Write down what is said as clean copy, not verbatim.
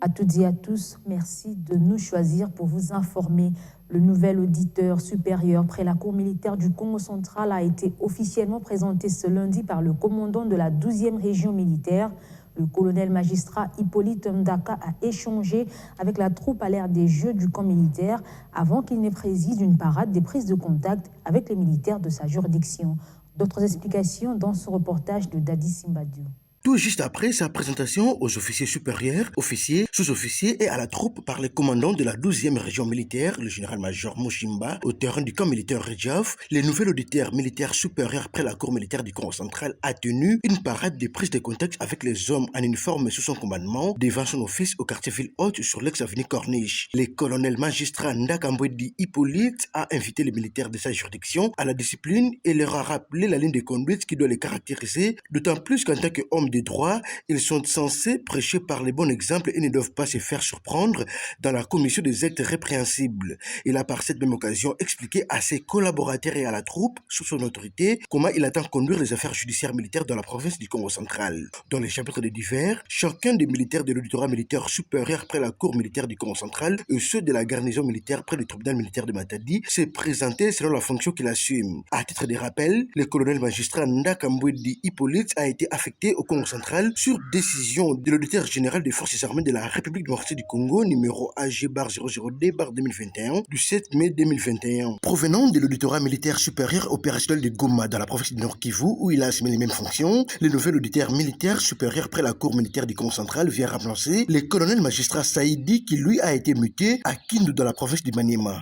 À toutes et à tous, merci de nous choisir pour vous informer. Le nouvel auditeur supérieur près la Cour militaire du Congo central a été officiellement présenté ce lundi par le commandant de la 12e région militaire. Le colonel magistrat Hippolyte Ndaka a échangé avec la troupe à l'ère des Jeux du camp militaire avant qu'il ne préside une parade des prises de contact avec les militaires de sa juridiction. D'autres explications dans ce reportage de Dadi Simbadiou. Tout juste après sa présentation aux officiers supérieurs, officiers, sous-officiers et à la troupe par les commandants de la 12e région militaire, le général-major Mouchimba, au terrain du camp militaire Redjaf, le nouvel auditeur militaire supérieur près la cour militaire du Congo central a tenu une parade de prise de contact avec les hommes en uniforme sous son commandement devant son office au quartier Ville-Haute sur l'ex-avenue Corniche. Le colonel magistrat Ndakambwedi Hippolyte a invité les militaires de sa juridiction à la discipline et leur a rappelé la ligne de conduite qui doit les caractériser, d'autant plus qu'en tant qu'homme des droits, ils sont censés prêcher par les bons exemples et ne doivent pas se faire surprendre dans la commission des actes répréhensibles. Il a par cette même occasion expliqué à ses collaborateurs et à la troupe, sous son autorité, comment il attend conduire les affaires judiciaires militaires dans la province du Congo central. Dans les chapitres de divers, chacun des militaires de l'auditorat militaire supérieur près la cour militaire du Congo central et ceux de la garnison militaire près du tribunal militaire de Matadi s'est présenté selon la fonction qu'il assume. À titre de rappel, le colonel magistrat Ndakambwedi Hippolyte a été affecté au Congo central sur décision de l'auditeur général des forces armées de la République démocratique du Congo numéro AG-002-2021 du 7 mai 2021. Provenant de l'auditorat militaire supérieur opérationnel de Goma dans la province du Nord Kivu où il a assumé les mêmes fonctions, le nouvel auditeur militaire supérieur près la cour militaire du Congo central vient remplacer le colonel magistrat Saïdi qui lui a été muté à Kindu dans la province du Maniema.